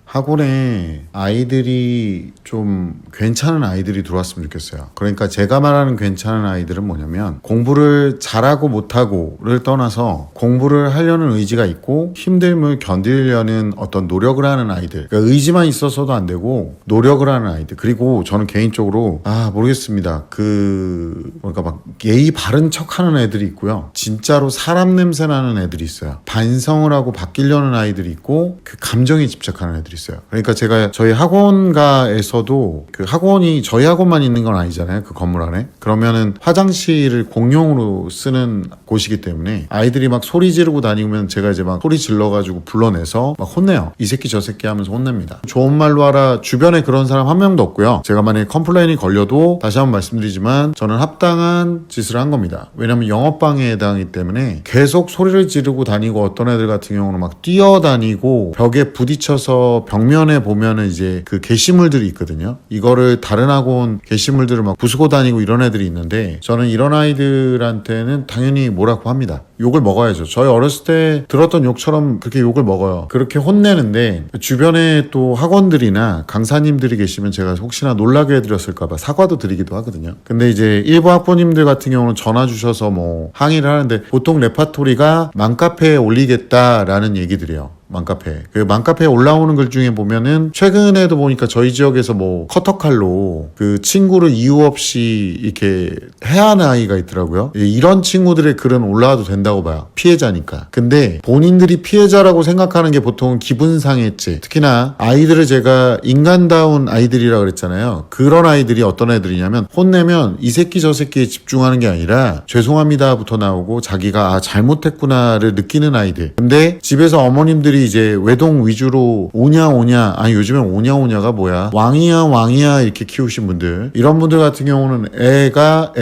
학원에 아이들이 좀 괜찮은 아이들이 들어왔으면 좋겠어요. 그러니까 제가 말하는 괜찮은 아이들은 뭐냐면 공부를 잘하고 못하고를 떠나서 공부를 하려는 의지가 있고 힘듦을 견디려는 어떤 노력을 하는 아이들. 그러니까 의지만 있어서도 안 되고 노력을 하는 아이들. 그리고 저는 개인적으로 모르겠습니다. 그러니까 막 예의 바른 척하는 애들이 있고요. 진짜로 사람 냄새 나는 애들이 있어요. 반성을 하고 바뀌려는 아이들이 있고 그 감정에 집착하는 애들이 있어요. 그러니까 제가 저희 학원가에서도 그 학원이 저희 학원만 있는 건 아니잖아요. 그 건물 안에. 그러면은 화장실을 공용으로 쓰는 곳이기 때문에 아이들이 막 소리 지르고 다니면 제가 이제 막 소리 질러가지고 불러내서 막 혼내요. 이 새끼 저 새끼 하면서 혼냅니다. 좋은 말로 하라. 주변에 그런 사람 한 명도 없고요. 제가 만약에 컴플레인이 걸려도 다시 한번 말씀드리지만 저는 합당한 짓을 한 겁니다. 왜냐면 영업방해에 해당하기 때문에 계속 소리를 지르고 다니고 어떤 애들 같은 경우는 막 뛰어다니고 벽에 부딪혀서 벽면에 보면은 이제 그 게시물들이 있거든요. 이거를 다른 학원 게시물들을 막 부수고 다니고 이런 애들이 있는데 저는 이런 아이들한테는 당연히 뭐라고 합니다. 욕을 먹어야죠. 저희 어렸을 때 들었던 욕처럼 그렇게 욕을 먹어요. 그렇게 혼내는데 주변에 또 학원들이나 강사님들이 계시면 제가 혹시나 놀라게 해드렸을까봐 사과도 드리기도 하거든요. 근데 이제 일부 학부모님들 같은 경우는 전화 주셔서 뭐 항의를 하는데 보통 레파토리가 맘카페에 올리겠다라는 얘기들이에요. 맘카페. 그 맘카페에 올라오는 글 중에 보면은 최근에도 보니까 저희 지역에서 뭐 커터칼로 그 친구를 이유 없이 이렇게 해하는 아이가 있더라고요. 이런 친구들의 글은 올라와도 된다고 봐요. 피해자니까. 근데 본인들이 피해자라고 생각하는 게 보통 기분 상했지. 특히나 아이들을 제가 인간다운 아이들이라 그랬잖아요. 그런 아이들이 어떤 애들이냐면 혼내면 이 새끼 저 새끼에 집중하는 게 아니라 죄송합니다부터 나오고 자기가 잘못했구나를 느끼는 아이들. 근데 집에서 어머님들이 이제 외동 위주로 오냐 아니 요즘엔 오냐가 뭐야 왕이야 이렇게 키우신 분들 이런 분들 같은 경우는 애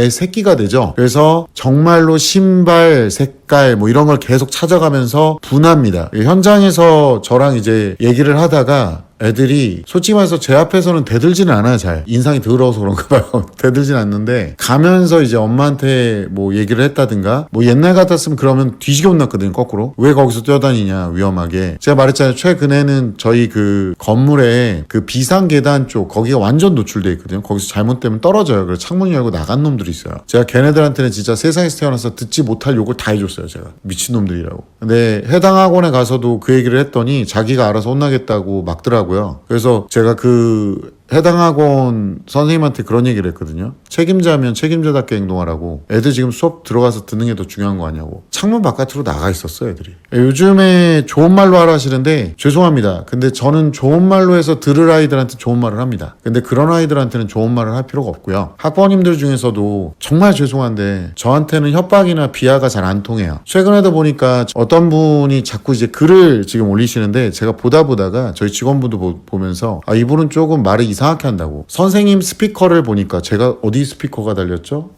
새끼가 되죠. 그래서 정말로 신발 색깔 뭐 이런 걸 계속 찾아가면서 분합니다. 현장에서 저랑 이제 얘기를 하다가 애들이 솔직히 말해서 제 앞에서는 대들지는 않아요. 잘 인상이 더러워서 그런가 봐요. 대들진 않는데 가면서 이제 엄마한테 뭐 얘기를 했다든가 뭐 옛날 같았으면 그러면 뒤지게 혼났거든요. 거꾸로 왜 거기서 뛰어다니냐 위험하게. 제가 말했잖아요. 최근에는 저희 그 건물에 그 비상 계단 쪽 거기가 완전 노출돼 있거든요. 거기서 잘못되면 떨어져요. 그래서 창문 열고 나간 놈들이 있어요. 제가 걔네들한테는 진짜 세상에서 태어나서 듣지 못할 욕을 다 해줬어요. 제가 미친놈들이라고. 근데 해당 학원에 가서도 그 얘기를 했더니 자기가 알아서 혼나겠다고 막더라고요. 그래서 제가 그 해당 학원 선생님한테 그런 얘기를 했거든요. 책임자면 책임자답게 행동하라고. 애들 지금 수업 들어가서 듣는 게 더 중요한 거 아니냐고. 창문 바깥으로 나가 있었어 애들이. 요즘에 좋은 말로 하라 하시는데 죄송합니다. 근데 저는 좋은 말로 해서 들을 아이들한테 좋은 말을 합니다. 근데 그런 아이들한테는 좋은 말을 할 필요가 없고요. 학부모님들 중에서도 정말 죄송한데 저한테는 협박이나 비하가 잘 안 통해요. 최근에도 보니까 어떤 분이 자꾸 이제 글을 지금 올리시는데 제가 보다가 저희 직원분도 보면서 이분은 조금 말을 이상하게 한다고. 선생님 스피커를 보니까 제가 어디 스피커가 달렸죠?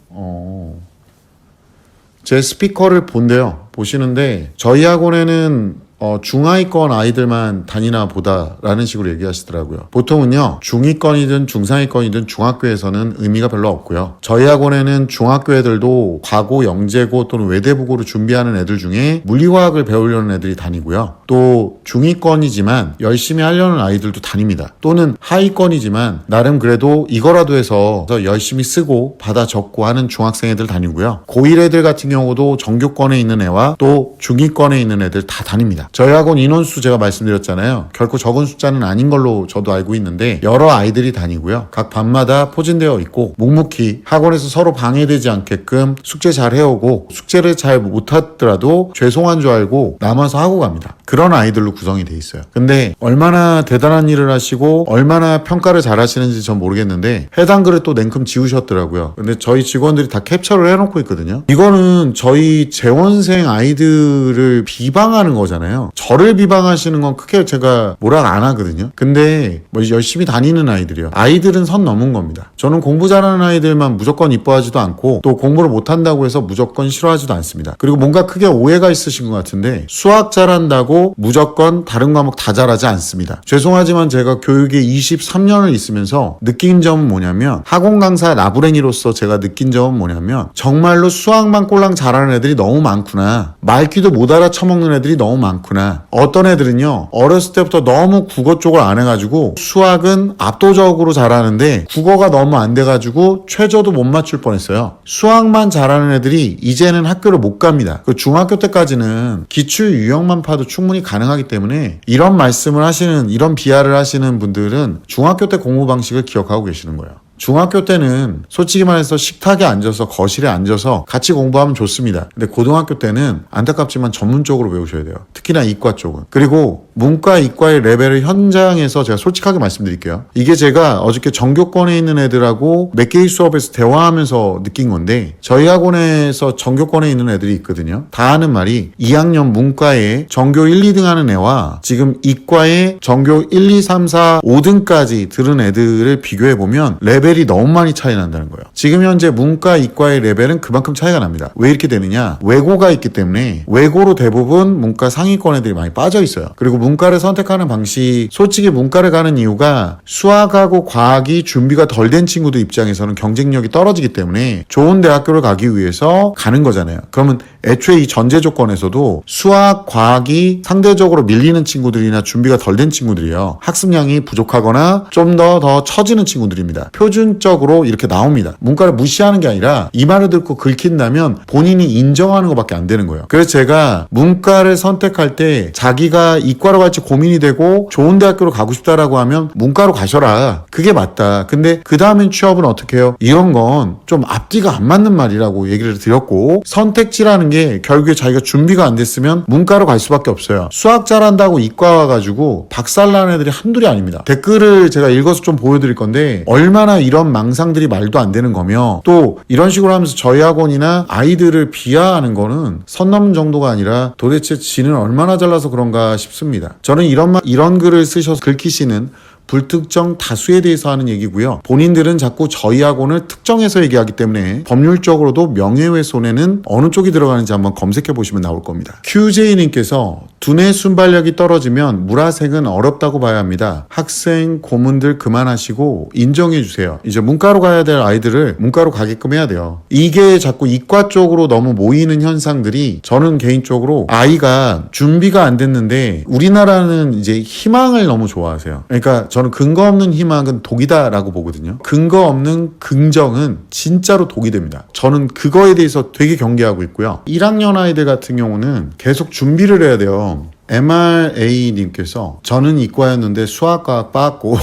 제 스피커를 본대요. 보시는데 저희 학원에는 중하위권 아이들만 다니나 보다라는 식으로 얘기하시더라고요. 보통은요 중위권이든 중상위권이든 중학교에서는 의미가 별로 없고요. 저희 학원에는 중학교 애들도 과고, 영재고 또는 외대부고를 준비하는 애들 중에 물리화학을 배우려는 애들이 다니고요. 또 중위권이지만 열심히 하려는 아이들도 다닙니다. 또는 하위권이지만 나름 그래도 이거라도 해서 열심히 쓰고 받아 적고 하는 중학생 애들 다니고요. 고1 애들 같은 경우도 정교권에 있는 애와 또 중위권에 있는 애들 다 다닙니다. 저희 학원 인원수 제가 말씀드렸잖아요. 결코 적은 숫자는 아닌 걸로 저도 알고 있는데 여러 아이들이 다니고요. 각 반마다 포진되어 있고 묵묵히 학원에서 서로 방해되지 않게끔 숙제 잘 해오고 숙제를 잘 못하더라도 죄송한 줄 알고 남아서 하고 갑니다. 그런 아이들로 구성이 돼 있어요. 근데 얼마나 대단한 일을 하시고 얼마나 평가를 잘 하시는지 전 모르겠는데 해당 글을 또 냉큼 지우셨더라고요. 근데 저희 직원들이 다 캡처를 해놓고 있거든요. 이거는 저희 재원생 아이들을 비방하는 거잖아요. 저를 비방하시는 건 크게 제가 뭐라 안 하거든요. 근데 뭐 열심히 다니는 아이들이요. 아이들은 선 넘은 겁니다. 저는 공부 잘하는 아이들만 무조건 이뻐하지도 않고 또 공부를 못한다고 해서 무조건 싫어하지도 않습니다. 그리고 뭔가 크게 오해가 있으신 것 같은데 수학 잘한다고 무조건 다른 과목 다 잘하지 않습니다. 죄송하지만 제가 교육에 23년을 있으면서 느낀 점은 뭐냐면 학원 강사 나부랭이로서 제가 느낀 점은 뭐냐면 정말로 수학만 꼴랑 잘하는 애들이 너무 많구나. 말귀도 못 알아쳐먹는 애들이 너무 많구나. 많구나. 어떤 애들은요, 어렸을 때부터 너무 국어 쪽을 안 해가지고 수학은 압도적으로 잘하는데 국어가 너무 안 돼가지고 최저도 못 맞출 뻔했어요. 수학만 잘하는 애들이 이제는 학교를 못 갑니다. 그 중학교 때까지는 기출 유형만 파도 충분히 가능하기 때문에 이런 말씀을 하시는, 이런 비하를 하시는 분들은 중학교 때 공부 방식을 기억하고 계시는 거예요. 중학교 때는 솔직히 말해서 식탁에 앉아서 거실에 앉아서 같이 공부하면 좋습니다. 근데 고등학교 때는 안타깝지만 전문적으로 배우셔야 돼요. 특히나 이과 쪽은. 그리고 문과, 이과의 레벨을 현장에서 제가 솔직하게 말씀드릴게요. 이게 제가 어저께 전교권에 있는 애들하고 몇 개의 수업에서 대화하면서 느낀 건데 저희 학원에서 전교권에 있는 애들이 있거든요. 다 하는 말이 2학년 문과에 전교 1, 2등 하는 애와 지금 이과에 전교 1, 2, 3, 4, 5등까지 들은 애들을 비교해보면 레벨이 너무 많이 차이 난다는 거예요. 지금 현재 문과, 이과의 레벨은 그만큼 차이가 납니다. 왜 이렇게 되느냐? 외고가 있기 때문에 외고로 대부분 문과 상위권 애들이 많이 빠져 있어요. 그리고 문과를 선택하는 방식, 솔직히 문과를 가는 이유가 수학하고 과학이 준비가 덜 된 친구들 입장에서는 경쟁력이 떨어지기 때문에 좋은 대학교를 가기 위해서 가는 거잖아요. 그러면 애초에 이 전제 조건에서도 수학, 과학이 상대적으로 밀리는 친구들이나 준비가 덜 된 친구들이요. 학습량이 부족하거나 좀 더 처지는 친구들입니다. 표준적으로 이렇게 나옵니다. 문과를 무시하는 게 아니라 이 말을 듣고 긁힌다면 본인이 인정하는 것밖에 안 되는 거예요. 그래서 제가 문과를 선택할 때 자기가 이과로 갈지 고민이 되고 좋은 대학교로 가고 싶다라고 하면 문과로 가셔라. 그게 맞다. 근데 그 다음엔 취업은 어떻게 해요? 이런 건 좀 앞뒤가 안 맞는 말이라고 얘기를 드렸고, 선택지라는 게 결국에 자기가 준비가 안 됐으면 문과로 갈 수밖에 없어요. 수학 잘한다고 이과 와가지고 박살나는 애들이 한둘이 아닙니다. 댓글을 제가 읽어서 좀 보여드릴 건데 얼마나 이런 망상들이 말도 안 되는 거며, 또 이런 식으로 하면서 저희 학원이나 아이들을 비하하는 거는 선 넘는 정도가 아니라 도대체 지는 얼마나 잘나서 그런가 싶습니다. 저는 이런 글을 쓰셔서 긁히시는 불특정 다수에 대해서 하는 얘기고요. 본인들은 자꾸 저희 학원을 특정해서 얘기하기 때문에 법률적으로도 명예훼손에는 어느 쪽이 들어가는지 한번 검색해 보시면 나올 겁니다. QJ님께서 두뇌 순발력이 떨어지면 물화생은 어렵다고 봐야 합니다. 학생 고문들 그만하시고 인정해 주세요. 이제 문과로 가야 될 아이들을 문과로 가게끔 해야 돼요. 이게 자꾸 이과 쪽으로 너무 모이는 현상들이, 저는 개인적으로 아이가 준비가 안 됐는데, 우리나라는 이제 희망을 너무 좋아하세요. 그러니까 저는 근거 없는 희망은 독이다라고 보거든요. 근거 없는 긍정은 진짜로 독이 됩니다. 저는 그거에 대해서 되게 경계하고 있고요. 1학년 아이들 같은 경우는 계속 준비를 해야 돼요. MRA님께서 저는 이과였는데 수학과학 빠았고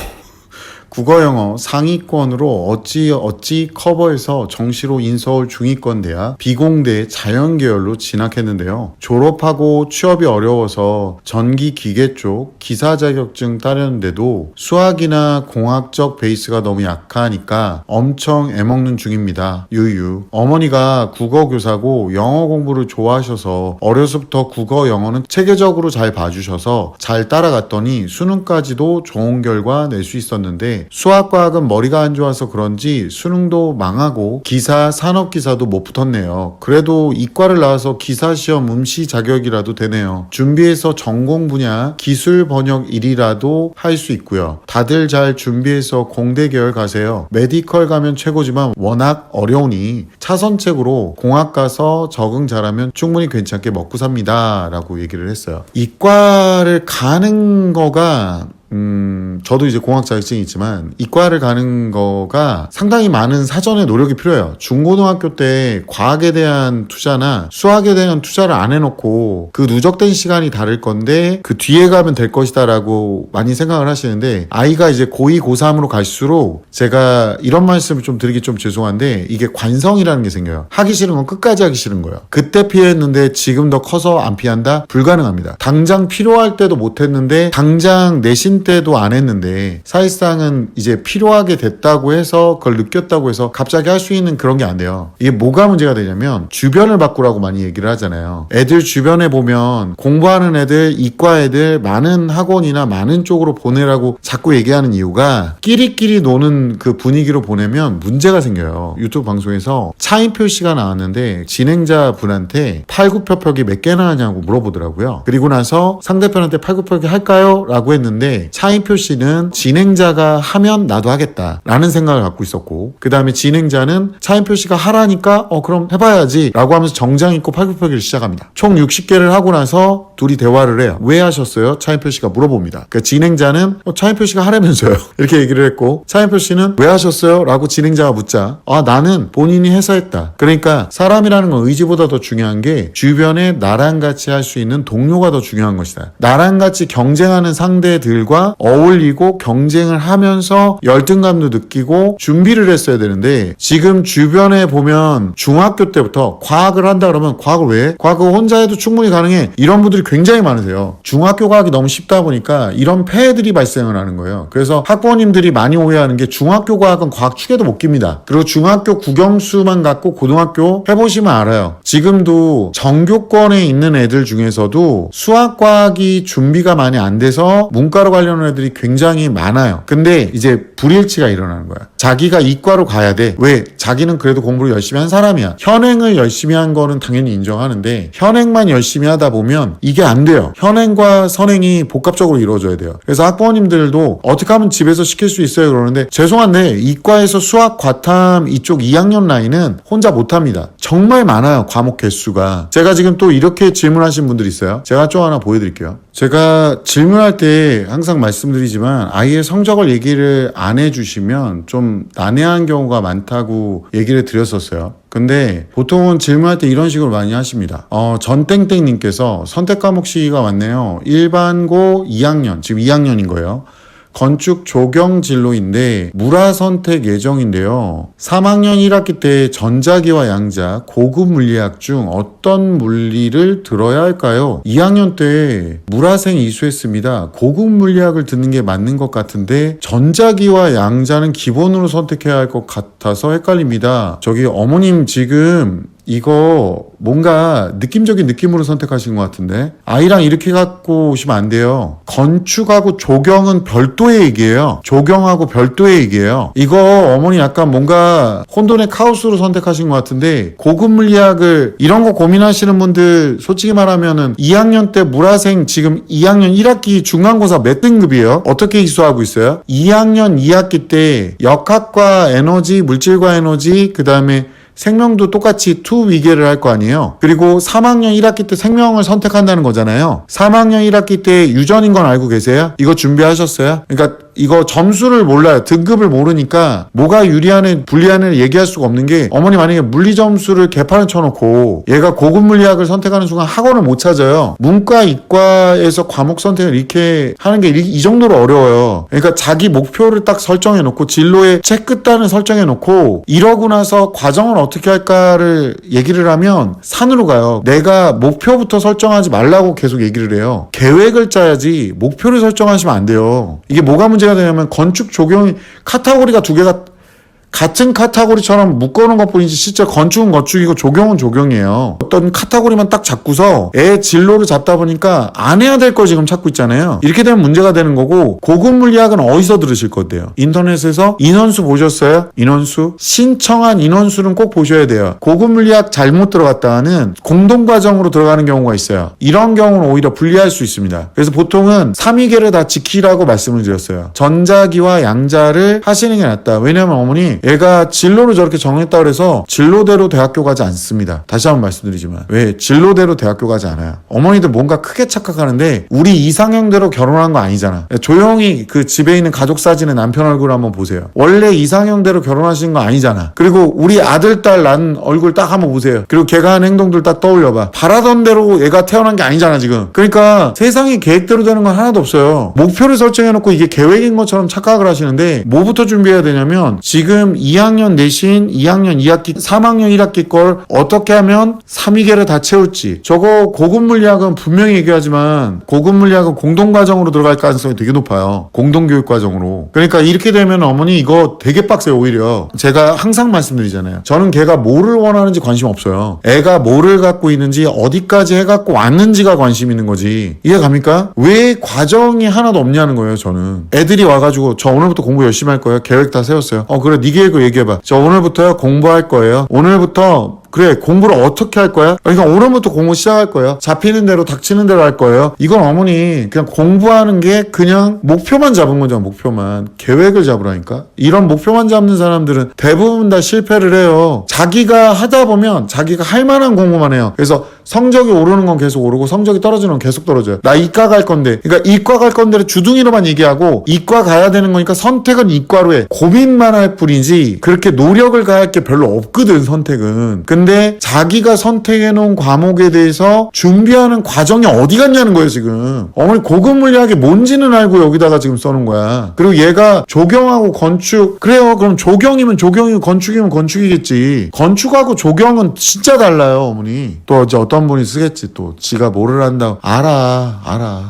국어 영어 상위권으로 어찌 커버해서 정시로 인서울 중위권 대학 비공대 자연계열로 진학했는데요. 졸업하고 취업이 어려워서 전기 기계 쪽 기사 자격증 따렸는데도 수학이나 공학적 베이스가 너무 약하니까 엄청 애먹는 중입니다. 유유. 어머니가 국어 교사고 영어 공부를 좋아하셔서 어려서부터 국어 영어는 체계적으로 잘 봐주셔서 잘 따라갔더니 수능까지도 좋은 결과 낼 수 있었는데, 수학과학은 머리가 안 좋아서 그런지 수능도 망하고 기사, 산업기사도 못 붙었네요. 그래도 이과를 나와서 기사시험 음시 자격이라도 되네요. 준비해서 전공 분야 기술 번역 1이라도 할 수 있고요. 다들 잘 준비해서 공대 계열 가세요. 메디컬 가면 최고지만 워낙 어려우니 차선책으로 공학 가서 적응 잘하면 충분히 괜찮게 먹고 삽니다 라고 얘기를 했어요. 이과를 가는 거가 저도 이제 공학 자격증이 있지만 이과를 가는 거가 상당히 많은 사전의 노력이 필요해요. 중고등학교 때 과학에 대한 투자나 수학에 대한 투자를 안 해놓고 그 누적된 시간이 다를 건데 그 뒤에 가면 될 것이다 라고 많이 생각을 하시는데, 아이가 이제 고2, 고3으로 갈수록 제가 이런 말씀을 좀 드리기 좀 죄송한데 이게 관성이라는 게 생겨요. 하기 싫은 건 끝까지 하기 싫은 거예요. 그때 피했는데 지금 더 커서 안 피한다? 불가능합니다. 당장 필요할 때도 못했는데 당장 내신 때도 안 했는데 사실상은 이제 필요하게 됐다고 해서 그걸 느꼈다고 해서 갑자기 할 수 있는 그런 게 안 돼요. 이게 뭐가 문제가 되냐면 주변을 바꾸라고 많이 얘기를 하잖아요. 애들 주변에 보면 공부하는 애들, 이과 애들 많은 학원이나 많은 쪽으로 보내라고 자꾸 얘기하는 이유가 끼리끼리 노는 그 분위기로 보내면 문제가 생겨요. 유튜브 방송에서 차인표 씨가 나왔는데 진행자 분한테 팔굽혀펴기 몇 개나 하냐고 물어보더라고요. 그리고 나서 상대편한테 팔굽혀펴기 할까요? 라고 했는데 차인표 씨는 진행자가 하면 나도 하겠다 라는 생각을 갖고 있었고, 그 다음에 진행자는 차인표 씨가 하라니까 그럼 해봐야지 라고 하면서 정장 입고 팔굽혀펴기를 시작합니다. 총 60개를 하고 나서 둘이 대화를 해요. 왜 하셨어요? 차인표 씨가 물어봅니다. 그러니까 진행자는 차인표 씨가 하라면서요 이렇게 얘기를 했고, 차인표 씨는 왜 하셨어요? 라고 진행자가 묻자 나는 본인이 해서 했다. 그러니까 사람이라는 건 의지보다 더 중요한 게 주변에 나랑 같이 할 수 있는 동료가 더 중요한 것이다. 나랑 같이 경쟁하는 상대들과 어울리고 경쟁을 하면서 열등감도 느끼고 준비를 했어야 되는데, 지금 주변에 보면 중학교 때부터 과학을 한다 그러면 과학을 왜 해? 과학을 혼자 해도 충분히 가능해. 이런 분들이 굉장히 많으세요. 중학교 과학이 너무 쉽다 보니까 이런 폐해들이 발생을 하는 거예요. 그래서 학부모님들이 많이 오해하는 게 중학교 과학은 과학 축에도 못 깁니다. 그리고 중학교 국영수만 갖고 고등학교 해보시면 알아요. 지금도 정교권에 있는 애들 중에서도 수학과학이 준비가 많이 안 돼서 문과로 가려는 애들이 굉장히 많아요. 근데 이제 불일치가 일어나는 거야. 자기가 이과로 가야 돼. 왜? 자기는 그래도 공부를 열심히 한 사람이야. 현행을 열심히 한 거는 당연히 인정하는데 현행만 열심히 하다 보면 이게 안 돼요. 현행과 선행이 복합적으로 이루어져야 돼요. 그래서 학부모님들도 어떻게 하면 집에서 시킬 수 있어요 그러는데, 죄송한데 이과에서 수학 과탐 이쪽 2학년 라인은 혼자 못합니다. 정말 많아요. 과목 개수가. 제가 지금 또 이렇게 질문하신 분들이 있어요. 제가 좀 하나 보여드릴게요. 제가 질문할 때 항상 말씀드리지만 아이의 성적을 얘기를 안 해주시면 좀 난해한 경우가 많다고 얘기를 드렸었어요. 근데 보통은 질문할 때 이런 식으로 많이 하십니다. 전땡땡님께서 선택 과목 시기가 왔네요. 일반고 2학년, 지금 2학년인 거예요. 건축 조경 진로인데 물화 선택 예정인데요. 3학년 1학기 때 전자기와 양자, 고급 물리학 중 어떤 물리를 들어야 할까요? 2학년 때 물화생 이수했습니다. 고급 물리학을 듣는 게 맞는 것 같은데 전자기와 양자는 기본으로 선택해야 할 것 같아서 헷갈립니다. 저기 어머님 지금 이거 뭔가 느낌적인 느낌으로 선택하신 것 같은데, 아이랑 이렇게 갖고 오시면 안 돼요. 건축하고 조경은 별도의 얘기예요. 조경하고 별도의 얘기예요. 이거 어머니 약간 뭔가 혼돈의 카오스로 선택하신 것 같은데, 고급 물리학을 이런 거 고민하시는 분들 솔직히 말하면은 2학년 때 물화생 지금 2학년 1학기 중간고사 몇 등급이에요? 어떻게 이수하고 있어요? 2학년 2학기 때 역학과 에너지, 물질과 에너지, 그 다음에 생명도 똑같이 투 위계를 할 거 아니에요. 그리고 3학년 1학기 때 생명을 선택한다는 거잖아요. 3학년 1학기 때 유전인 건 알고 계세요? 이거 준비하셨어요? 그러니까 이거 점수를 몰라요. 등급을 모르니까 뭐가 유리하는 불리한을 얘기할 수가 없는 게, 어머니 만약에 물리 점수를 개판을 쳐놓고 얘가 고급 물리학을 선택하는 순간 학원을 못 찾아요. 문과 이과에서 과목 선택을 이렇게 하는 게 이 정도로 어려워요. 그러니까 자기 목표를 딱 설정해놓고 진로에 체크단을 설정해놓고 이러고 나서 과정을 어떻게 할까를 얘기를 하면 산으로 가요. 내가 목표부터 설정하지 말라고 계속 얘기를 해요. 계획을 짜야지 목표를 설정하시면 안 돼요. 이게 뭐가 문제가 되냐면, 건축 조경이 카테고리가 두 개가 같은 카테고리처럼 묶어놓은 것 뿐이지 실제 건축은 건축이고 조경은 조경이에요. 어떤 카테고리만 딱 잡고서 애 진로를 잡다 보니까 안 해야 될 걸 지금 찾고 있잖아요. 이렇게 되면 문제가 되는 거고, 고급 물리학은 어디서 들으실 건데요? 인터넷에서 인원수 보셨어요? 인원수? 신청한 인원수는 꼭 보셔야 돼요. 고급 물리학 잘못 들어갔다가는 공동과정으로 들어가는 경우가 있어요. 이런 경우는 오히려 불리할 수 있습니다. 그래서 보통은 3위계를 다 지키라고 말씀을 드렸어요. 전자기와 양자를 하시는 게 낫다. 왜냐면 어머니 얘가 진로를 저렇게 정했다고 해서 진로대로 대학교 가지 않습니다. 다시 한번 말씀드리지만, 왜? 진로대로 대학교 가지 않아요. 어머니들 뭔가 크게 착각하는데 우리 이상형대로 결혼한 거 아니잖아. 조용히 그 집에 있는 가족 사진의 남편 얼굴 한번 보세요. 원래 이상형대로 결혼하신 거 아니잖아. 그리고 우리 아들 딸 난 얼굴 딱 한번 보세요. 그리고 걔가 한 행동들 딱 떠올려봐. 바라던 대로 얘가 태어난 게 아니잖아 지금. 그러니까 세상이 계획대로 되는 건 하나도 없어요. 목표를 설정해놓고 이게 계획인 것처럼 착각을 하시는데, 뭐부터 준비해야 되냐면, 지금 2학년 내신 2학년 2학기 3학년 1학기 걸 어떻게 하면 3위계를 다 채울지. 저거 고급 물리학은 분명히 얘기하지만 고급 물리학은 공동과정으로 들어갈 가능성이 되게 높아요. 공동교육과정으로. 그러니까 이렇게 되면 어머니 이거 되게 빡세요. 오히려 제가 항상 말씀드리잖아요. 저는 걔가 뭐를 원하는지 관심 없어요. 애가 뭐를 갖고 있는지 어디까지 해갖고 왔는지가 관심 있는 거지. 이해 갑니까? 왜 과정이 하나도 없냐는 거예요. 저는 애들이 와가지고 저 오늘부터 공부 열심히 할 거예요. 계획 다 세웠어요. 그래 네 계획을 얘기해봐. 저 오늘부터요 공부할 거예요. 오늘부터 그래, 공부를 어떻게 할 거야? 그러니까 오늘부터 공부 시작할 거예요. 잡히는 대로 닥치는 대로 할 거예요. 이건 어머니 그냥 공부하는 게 그냥 목표만 잡은 거죠. 목표만. 계획을 잡으라니까. 이런 목표만 잡는 사람들은 대부분 다 실패를 해요. 자기가 하다 보면 자기가 할 만한 공부만 해요. 그래서 성적이 오르는 건 계속 오르고 성적이 떨어지는 건 계속 떨어져요. 나 이과 갈 건데, 그러니까 이과 갈 건데를 주둥이로만 얘기하고 이과 가야 되는 거니까 선택은 이과로 해. 고민만 할 뿐이지 그렇게 노력을 가할 게 별로 없거든, 선택은. 근데 자기가 선택해 놓은 과목에 대해서 준비하는 과정이 어디 갔냐는 거예요, 지금. 어머니 고급 물리학이 뭔지는 알고 여기다가 지금 써놓은 거야. 그리고 얘가 조경하고 건축, 그래요. 그럼 조경이면 조경이고 건축이면 건축이겠지. 건축하고 조경은 진짜 달라요, 어머니. 또 어떤 분이 쓰겠지, 또 지가 뭐를 한다고.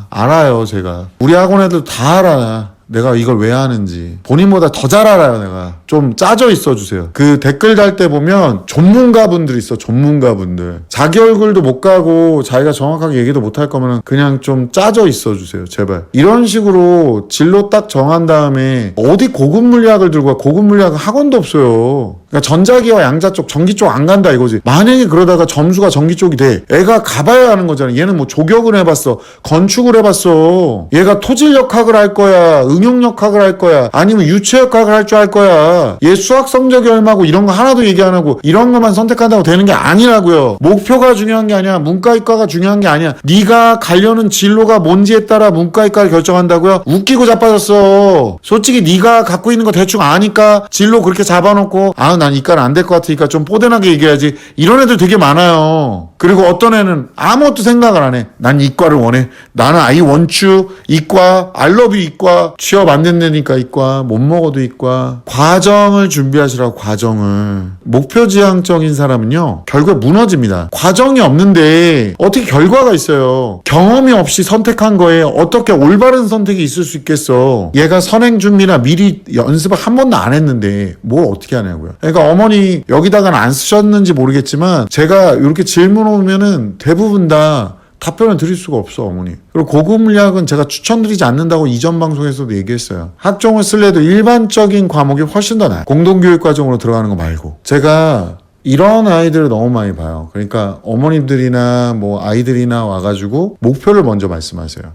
알아요, 제가. 우리 학원 애들 다 알아. 내가 이걸 왜 하는지. 본인보다 더 잘 알아요, 내가. 좀 짜져 있어 주세요. 그 댓글 달 때 보면 전문가분들 있어, 전문가분들. 자기 얼굴도 못 가고 자기가 정확하게 얘기도 못 할 거면 그냥 좀 짜져 있어 주세요, 제발. 이런 식으로 진로 딱 정한 다음에 어디 고급 물리학을 들고 와. 고급 물리학 학원도 없어요. 그러니까 전자기와 양자 쪽, 전기 쪽 안 간다 이거지. 만약에 그러다가 점수가 전기 쪽이 돼. 애가 가봐야 하는 거잖아. 얘는 뭐 조격을 해봤어. 건축을 해봤어. 얘가 토질역학을 할 거야. 응용역학을 할 거야. 아니면 유체역학을 할 줄 알 거야. 얘 수학 성적이 얼마고 이런 거 하나도 얘기 안 하고 이런 것만 선택한다고 되는 게 아니라고요. 목표가 중요한 게 아니야. 문과이과가 중요한 게 아니야. 네가 가려는 진로가 뭔지에 따라 문과이과를 결정한다고요? 웃기고 자빠졌어. 솔직히 네가 갖고 있는 거 대충 아니까 진로 그렇게 잡아놓고 난 이과는 안 될 것 같으니까 좀 뽀대나게 얘기해야지. 이런 애들 되게 많아요. 그리고 어떤 애는 아무것도 생각을 안 해. 난 이과를 원해. 나는 I want you. 이과, I love you 이과. 취업 안 된다니까 이과. 못 먹어도 이과. 과정을 준비하시라고, 과정을. 목표지향적인 사람은요, 결국에 무너집니다. 과정이 없는데 어떻게 결과가 있어요. 경험이 없이 선택한 거에 어떻게 올바른 선택이 있을 수 있겠어. 얘가 선행 준비나 미리 연습을 한 번도 안 했는데 뭘 어떻게 하냐고요. 그러니까 어머니 여기다가는 안 쓰셨는지 모르겠지만 제가 이렇게 질문 오면은 대부분 다 답변을 드릴 수가 없어, 어머니. 그리고 고급 물리학은 제가 추천드리지 않는다고 이전 방송에서도 얘기했어요. 학종을 쓸래도 일반적인 과목이 훨씬 더 나아요. 공동교육 과정으로 들어가는 거 말고. 제가 이런 아이들을 너무 많이 봐요. 그러니까 어머님들이나 뭐 아이들이나 와가지고 목표를 먼저 말씀하세요.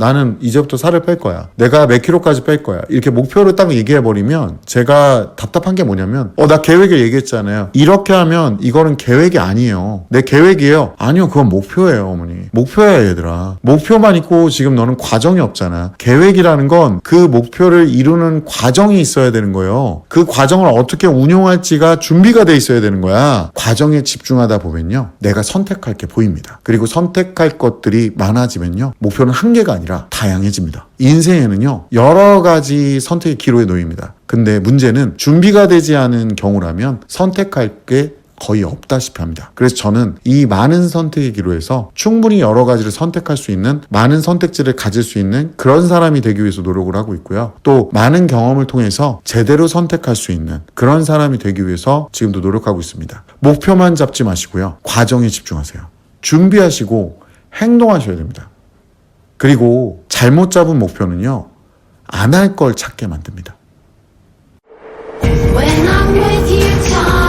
나는 이제부터 살을 뺄 거야. 내가 몇 킬로까지 뺄 거야. 이렇게 목표를 딱 얘기해버리면 제가 답답한 게 뭐냐면 나 계획을 얘기했잖아요. 이렇게 하면 이거는 계획이 아니에요. 내 계획이에요. 아니요, 그건 목표예요, 어머니. 목표야, 얘들아. 목표만 있고 지금 너는 과정이 없잖아. 계획이라는 건 그 목표를 이루는 과정이 있어야 되는 거예요. 그 과정을 어떻게 운용할지가 준비가 돼 있어야 되는 거야. 과정에 집중하다 보면요, 내가 선택할 게 보입니다. 그리고 선택할 것들이 많아지면요, 목표는 한 개가 아니라 다양해집니다. 인생에는요, 여러 가지 선택의 기로에 놓입니다. 근데 문제는 준비가 되지 않은 경우라면 선택할 게 거의 없다시피 합니다. 그래서 저는 이 많은 선택의 기로에서 충분히 여러 가지를 선택할 수 있는, 많은 선택지를 가질 수 있는 그런 사람이 되기 위해서 노력을 하고 있고요. 또 많은 경험을 통해서 제대로 선택할 수 있는 그런 사람이 되기 위해서 지금도 노력하고 있습니다. 목표만 잡지 마시고요, 과정에 집중하세요. 준비하시고 행동하셔야 됩니다. 그리고 잘못 잡은 목표는요, 안 할 걸 찾게 만듭니다. When I'm with you,